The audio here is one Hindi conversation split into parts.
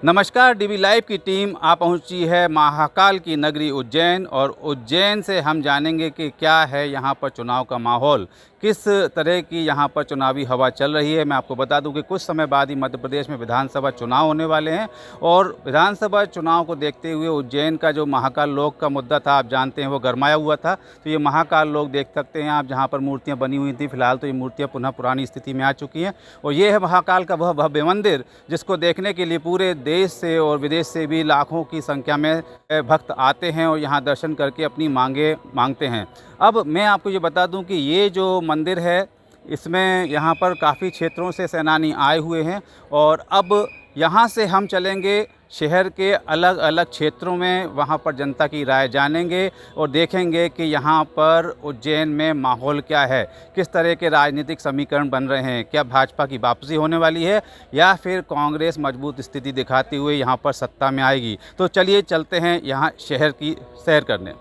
नमस्कार, डीवी लाइव की टीम आ पहुंची है महाकाल की नगरी उज्जैन और उज्जैन से हम जानेंगे कि क्या है यहां पर चुनाव का माहौल, किस तरह की यहां पर चुनावी हवा चल रही है। मैं आपको बता दूं कि कुछ समय बाद ही मध्य प्रदेश में विधानसभा चुनाव होने वाले हैं और विधानसभा चुनाव को देखते हुए उज्जैन का जो महाकाल लोक का मुद्दा था, आप जानते हैं, वो गरमाया हुआ था। तो ये महाकाल लोक देख सकते हैं आप, जहाँ पर मूर्तियाँ बनी हुई थी। फिलहाल तो ये मूर्तियाँ पुनः पुरानी स्थिति में आ चुकी हैं और ये है महाकाल का वह भव्य मंदिर जिसको देखने के लिए पूरे देश से और विदेश से भी लाखों की संख्या में भक्त आते हैं और यहाँ दर्शन करके अपनी मांगे मांगते हैं। अब मैं आपको ये बता दूं कि ये जो मंदिर है, इसमें यहाँ पर काफ़ी क्षेत्रों से सेनानी आए हुए हैं और अब यहाँ से हम चलेंगे शहर के अलग अलग क्षेत्रों में, वहाँ पर जनता की राय जानेंगे और देखेंगे कि यहाँ पर उज्जैन में माहौल क्या है, किस तरह के राजनीतिक समीकरण बन रहे हैं। क्या भाजपा की वापसी होने वाली है या फिर कांग्रेस मजबूत स्थिति दिखाते हुए यहाँ पर सत्ता में आएगी। तो चलिए चलते हैं यहाँ शहर की सैर करने।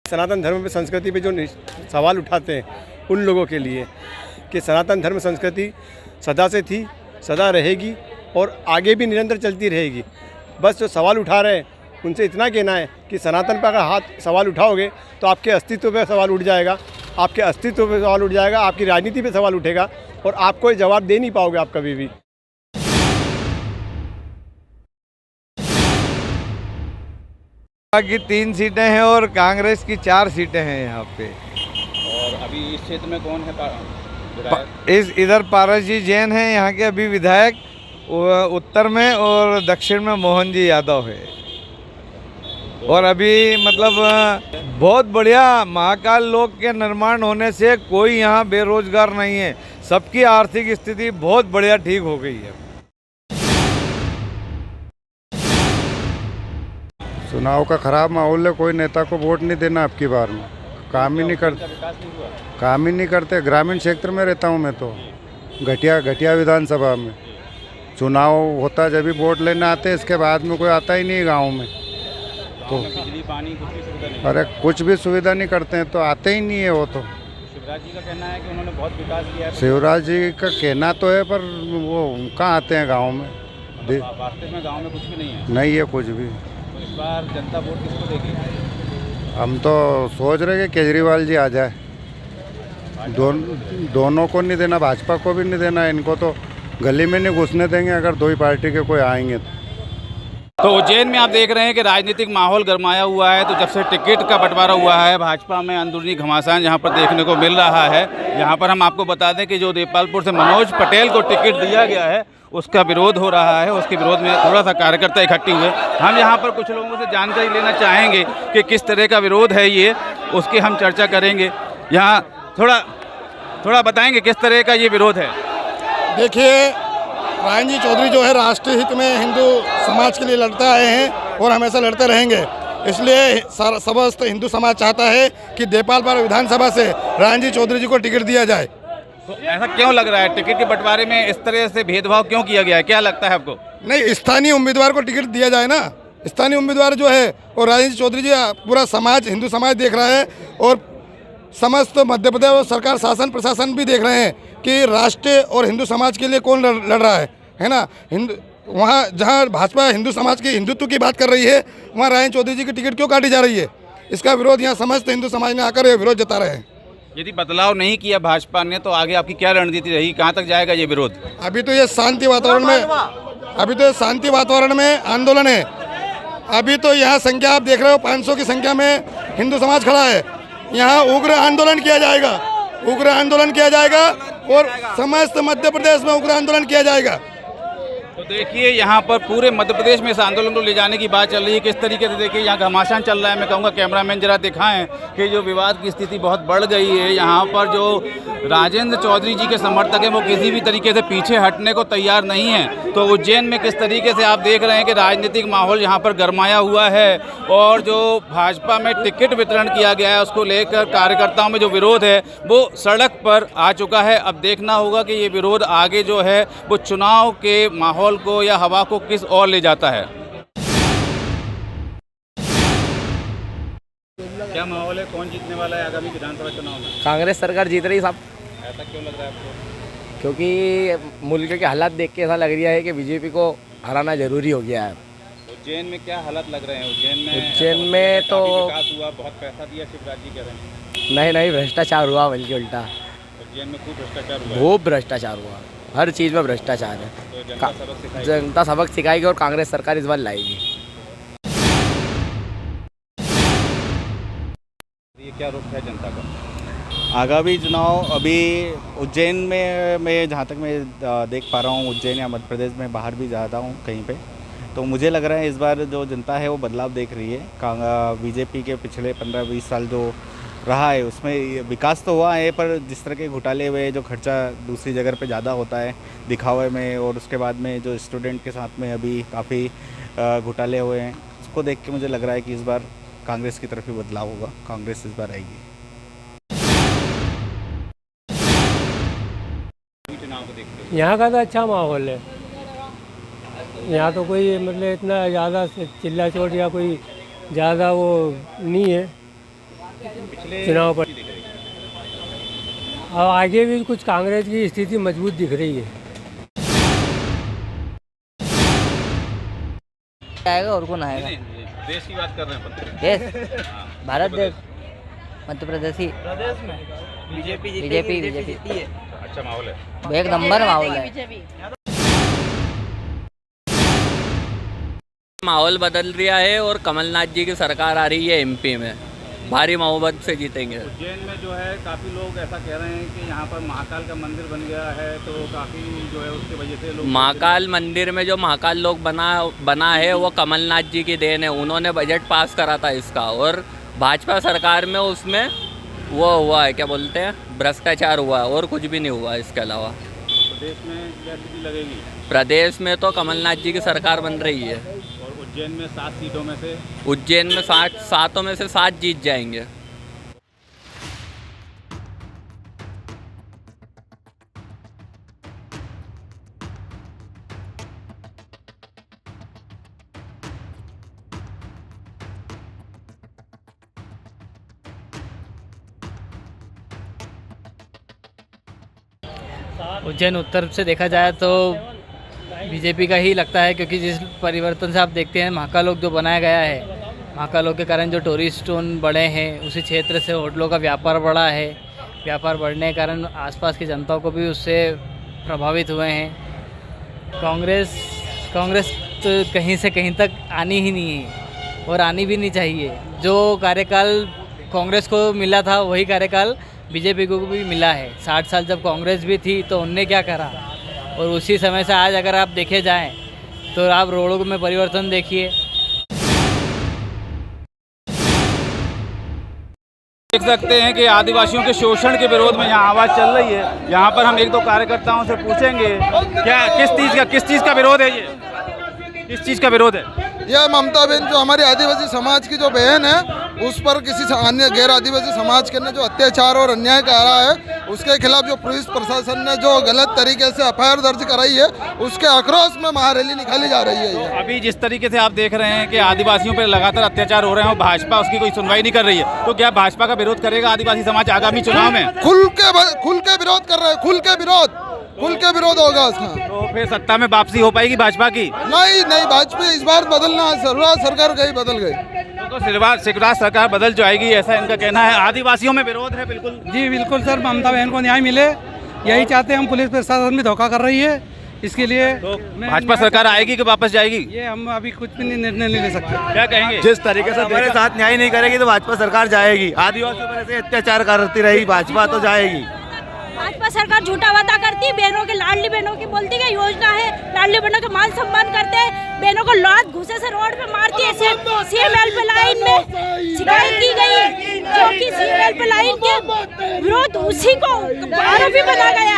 सनातन धर्म पे संस्कृति पे जो सवाल उठाते हैं उन लोगों के लिए कि सनातन धर्म संस्कृति सदा से थी, सदा रहेगी और आगे भी निरंतर चलती रहेगी। बस जो सवाल उठा रहे हैं उनसे इतना कहना है कि सनातन पर अगर हाथ सवाल उठाओगे तो आपके अस्तित्व पे सवाल उठ जाएगा, आपके अस्तित्व पे सवाल उठ जाएगा, आपकी राजनीति पे सवाल उठेगा और आप कोई जवाब दे नहीं पाओगे आप कभी भी। की 3 सीटें हैं और कांग्रेस की 4 सीटें हैं यहाँ पे। और अभी इस क्षेत्र में कौन है इधर पारस जी जैन हैं यहाँ के अभी विधायक, उत्तर में, और दक्षिण में मोहन जी यादव है। और अभी मतलब बहुत बढ़िया महाकाल लोक के निर्माण होने से कोई यहाँ बेरोजगार नहीं है, सबकी आर्थिक स्थिति बहुत बढ़िया ठीक हो गई है। चुनाव का खराब माहौल है, कोई नेता को वोट नहीं देना आपकी बार में। काम ही नहीं करते। ग्रामीण क्षेत्र में रहता हूँ मैं, तो घटिया विधानसभा में चुनाव होता जब भी वोट लेने आते, इसके बाद में कोई आता ही नहीं गांव में। तो बिजली पानी कुछ भी सुविधा नहीं, अरे कुछ भी सुविधा नहीं करते हैं तो आते ही नहीं है वो। तो शिवराज जी का कहना है कि उन्होंने बहुत विकास किया है। शिवराज जी का कहना तो है, पर वो कहाँ आते हैं गाँव में। वास्तव में गाँव में कुछ भी नहीं है कुछ भी। इस बार जनता वोट किसको देगी? हम तो सोच रहे कि केजरीवाल जी आ जाए। दोनों को नहीं देना, भाजपा को भी नहीं देना, इनको तो गली में नहीं घुसने देंगे अगर दो ही पार्टी के कोई आएंगे तो उज्जैन में आप देख रहे हैं कि राजनीतिक माहौल गरमाया हुआ है। तो जब से टिकट का बंटवारा हुआ है, भाजपा में अंदरूनी घमासान यहाँ पर देखने को मिल रहा है। यहाँ पर हम आपको बता दें कि जो देपालपुर से मनोज पटेल को टिकट दिया गया है उसका विरोध हो रहा है। उसके विरोध में थोड़ा सा कार्यकर्ता इकट्ठे हुए। हम यहाँ पर कुछ लोगों से जानकारी लेना चाहेंगे कि किस तरह का विरोध है ये, उसकी हम चर्चा करेंगे। यहाँ थोड़ा बताएंगे किस तरह का ये विरोध है। देखिए, रायन जी चौधरी जो है राष्ट्रीय हित में हिंदू समाज के लिए लड़ते आए हैं और हमेशा लड़ते रहेंगे। इसलिए समस्त हिंदू समाज चाहता है कि देपालपुर विधानसभा से रायन जी चौधरी जी को टिकट दिया जाए। तो ऐसा क्यों लग रहा है? टिकट के बंटवारे में इस तरह से भेदभाव क्यों किया गया है, क्या लगता है आपको? नहीं, स्थानीय उम्मीदवार को टिकट दिया जाए ना। स्थानीय उम्मीदवार जो है और रायन जी चौधरी जी पूरा समाज, हिंदू समाज देख रहा है और समस्त मध्य प्रदेश और सरकार, शासन प्रशासन भी देख रहे हैं कि राष्ट्र और हिंदू समाज के लिए कौन लड़ रहा है ना। वहाँ जहाँ भाजपा हिंदू समाज की हिंदुत्व की बात कर रही है, वहाँ रायन चौधरी जी की टिकट क्यों काटी जा रही है? इसका विरोध यहाँ समस्त हिंदू समाज ने आकर विरोध जता रहे हैं। यदि बदलाव नहीं किया भाजपा ने तो आगे आपकी क्या रणनीति रहेगी, कहाँ तक जाएगा ये विरोध? अभी तो ये शांति वातावरण में आंदोलन है। अभी तो यहाँ संख्या आप देख रहे हो, 500 की संख्या में हिंदू समाज खड़ा है। यहाँ उग्र आंदोलन किया जाएगा और समस्त मध्य प्रदेश में उग्र आंदोलन किया जाएगा। तो देखिए यहाँ पर पूरे मध्य प्रदेश में इस आंदोलन को ले जाने की बात चल रही है। किस तरीके से देखिए यहाँ घमासान चल रहा है। मैं कहूँगा कैमरामैन जरा दिखाएं कि जो विवाद की स्थिति बहुत बढ़ गई है। यहाँ पर जो राजेंद्र चौधरी जी के समर्थक हैं वो किसी भी तरीके से पीछे हटने को तैयार नहीं है। तो उज्जैन में किस तरीके से आप देख रहे हैं कि राजनीतिक माहौल यहाँ पर गरमाया हुआ है और जो भाजपा में टिकट वितरण किया गया है उसको लेकर कार्यकर्ताओं में जो विरोध है वो सड़क पर आ चुका है। अब देखना होगा कि ये विरोध आगे जो है वो चुनाव के माहौल को या हवा को किस ओर ले जाता है। क्या माहौल है, कौन जीतने वाला है आगामी विधानसभा चुनाव में? कांग्रेस सरकार जीत रही साहब, ऐसा क्यों लग रहा है आपको? क्योंकि मुल्क के हालात देख के ऐसा लग रहा है कि बीजेपी को हराना जरूरी हो गया है। उज्जैन में क्या हालात लग रहे हैं? उज्जैन में तो काफी विकास हुआ, बहुत पैसा दिया शिवराज जी कह रहे हैं। नहीं भ्रष्टाचार हुआ, बल्कि उल्टा उज्जैन में खूब भ्रष्टाचार हुआ है। खूब भ्रष्टाचार हुआ, हर चीज़ में भ्रष्टाचार है। तो जनता सबक सिखाएगी। जनता सबक सिखाएगी और कांग्रेस सरकार इस बार लाएगी। ये क्या रुख है जनता का? आगामी चुनाव अभी उज्जैन में मैं जहाँ तक मैं देख पा रहा हूँ, उज्जैन या मध्य प्रदेश में बाहर भी जाता हूँ कहीं पे, तो मुझे लग रहा है इस बार जो जनता है वो बदलाव देख रही है। बीजेपी के पिछले 15-20 साल जो रहा है उसमें विकास तो हुआ है, पर जिस तरह के घोटाले हुए, जो खर्चा दूसरी जगह पे ज़्यादा होता है दिखावे में, और उसके बाद में जो स्टूडेंट के साथ में अभी काफ़ी घोटाले हुए हैं, उसको देख के मुझे लग रहा है कि इस बार कांग्रेस की तरफ ही बदलाव होगा, कांग्रेस इस बार आएगी। यहाँ का तो अच्छा माहौल है। यहाँ तो कोई मतलब इतना ज़्यादा चिल्ला चोट या कोई ज़्यादा वो नहीं है चुनाव पर। और आगे भी कुछ कांग्रेस की स्थिति मजबूत दिख रही है। आएगा और कौन आएगा? देश की बात कर रहे हैं। देश, भारत देश, मध्य प्रदेश ही। प्रदेश में बीजेपी अच्छा माहौल है, एक नंबर माहौल है। माहौल बदल रहा है और कमलनाथ जी की सरकार आ रही है एमपी में, भारी बहुमत से जीतेंगे। उज्जैन में जो है काफ़ी लोग ऐसा कह रहे हैं कि यहाँ पर महाकाल का मंदिर बन गया है, तो काफ़ी जो है उसकी वजह से लोग महाकाल मंदिर में जो महाकाल लोग बना है वो कमलनाथ जी की देन है। उन्होंने बजट पास करा था इसका, और भाजपा सरकार में उसमें वो हुआ है, क्या बोलते हैं, भ्रष्टाचार हुआ, और कुछ भी नहीं हुआ इसके अलावा। प्रदेश में क्या स्थिति लगेगी? प्रदेश में तो कमलनाथ जी की सरकार बन रही है। और उज्जैन में 7 सीटों में से उज्जैन में 7 में से 7 जीत जाएंगे। उज्जैन उत्तर से देखा जाए तो बीजेपी का ही लगता है, क्योंकि जिस परिवर्तन से आप देखते हैं महाकाल जो बनाया गया है, महाकाल के कारण जो टूरिस्ट स्टोन बढ़े हैं, उसी क्षेत्र से होटलों का व्यापार बढ़ा है। व्यापार बढ़ने के कारण आसपास की जनता को भी उससे प्रभावित हुए हैं। कांग्रेस तो कहीं से कहीं तक आनी ही नहीं है और आनी भी नहीं चाहिए। जो कार्यकाल कांग्रेस को मिला था वही कार्यकाल बीजेपी को भी मिला है। 60 साल जब कांग्रेस भी थी तो उनने क्या करा, और उसी समय से आज अगर आप देखे जाएं तो आप रोडों में परिवर्तन देखिए। देख सकते हैं कि आदिवासियों के शोषण के विरोध में यहाँ आवाज़ चल रही है। यहाँ पर हम 1-2 कार्यकर्ताओं से पूछेंगे क्या किस चीज़ का विरोध है, ये किस चीज़ का विरोध है? यह ममता बहन जो हमारे आदिवासी समाज की जो बहन है उस पर किसी अन्य गैर आदिवासी समाज के ने जो अत्याचार और अन्याय करा है, उसके खिलाफ जो पुलिस प्रशासन ने जो गलत तरीके से एफआईआर दर्ज कराई है, उसके आक्रोश में महारैली निकाली जा रही है। तो अभी जिस तरीके से आप देख रहे हैं कि आदिवासियों पर लगातार अत्याचार हो रहे हैं और भाजपा उसकी कोई सुनवाई नहीं कर रही है, तो क्या भाजपा का विरोध करेगा आदिवासी समाज आगामी चुनाव में? खुल के विरोध कर रहे हैं, खुल के विरोध होगा उसका। तो फिर सत्ता में वापसी हो पाएगी भाजपा की? नहीं, भाजपा इस बार बदलना है, सरकार गई बदल गई तो शिवराज सरकार बदल जाएगी, ऐसा इनका कहना है। आदिवासियों में विरोध है बिल्कुल। जी बिल्कुल सर, ममता बहन को न्याय मिले यही चाहते हैं हम। पुलिस प्रशासन भी धोखा कर रही है, इसके लिए तो भाजपा सरकार आएगी कि वापस जाएगी? ये हम अभी कुछ भी निर्णय नहीं ले सकते। क्या कहेंगे? जिस तरीके से हमारे साथ न्याय नहीं करेगी तो भाजपा सरकार जाएगी। आदिवासियों पर ऐसे अत्याचार करती रही भाजपा तो जाएगी। भाजपा सरकार झूठा वादा करती है, बहनों के लाडली बहनों की बोलती है योजना है, लाडली बहनों के मान सम्मान करते हैं, बहनों को लात घुसे से रोड पे मारती है। सीएमएल पे लाइन में शिकायत की गई, जो कि सीएमएल पे लाइन के विरोध उसी को आरोपी बना गया।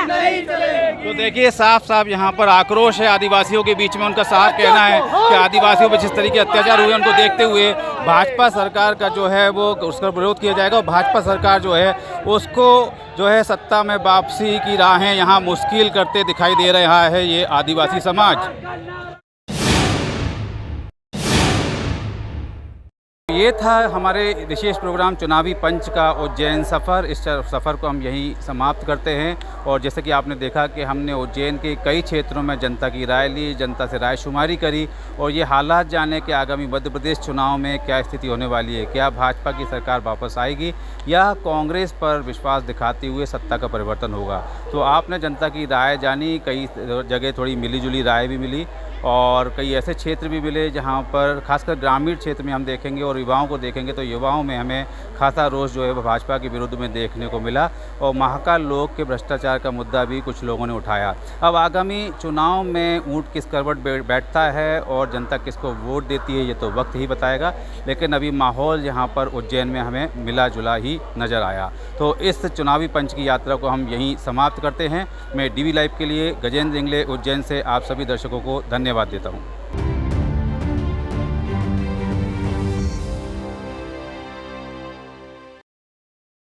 तो देखिए साफ साफ यहाँ पर आक्रोश है आदिवासियों के बीच में। उनका साफ कहना है कि आदिवासियों पर जिस तरीके अत्याचार हुए उनको देखते हुए भाजपा सरकार का जो है वो उसका विरोध किया जाएगा और भाजपा सरकार जो है उसको जो है सत्ता में वापसी की राहें यहाँ मुश्किल करते दिखाई दे रहा है ये आदिवासी समाज। ये था हमारे विशेष प्रोग्राम चुनावी पंच का उज्जैन सफ़र। इस सफ़र को हम यहीं समाप्त करते हैं और जैसे कि आपने देखा कि हमने उज्जैन के कई क्षेत्रों में जनता की राय ली, जनता से राय शुमारी करी और ये हालात जाने कि आगामी मध्य प्रदेश चुनाव में क्या स्थिति होने वाली है। क्या भाजपा की सरकार वापस आएगी या कांग्रेस पर विश्वास दिखाते हुए सत्ता का परिवर्तन होगा। तो आपने जनता की राय जानी, कई जगह थोड़ी मिली जुली राय भी मिली और कई ऐसे क्षेत्र भी मिले जहां पर खासकर ग्रामीण क्षेत्र में हम देखेंगे और युवाओं को देखेंगे तो युवाओं में हमें खासा रोष जो है वह भाजपा के विरुद्ध में देखने को मिला और महाकाल लोक के भ्रष्टाचार का मुद्दा भी कुछ लोगों ने उठाया। अब आगामी चुनाव में ऊंट किस करवट बैठता है और जनता किसको वोट देती है ये तो वक्त ही बताएगा, लेकिन अभी माहौल यहाँ पर उज्जैन में हमें मिला जुला ही नज़र आया। तो इस चुनावी पंच की यात्रा को हम यहीं समाप्त करते हैं। मैं DV लाइव के लिए गजेंद्र इंगले उज्जैन से आप सभी दर्शकों को धन्यवाद देता हूँ।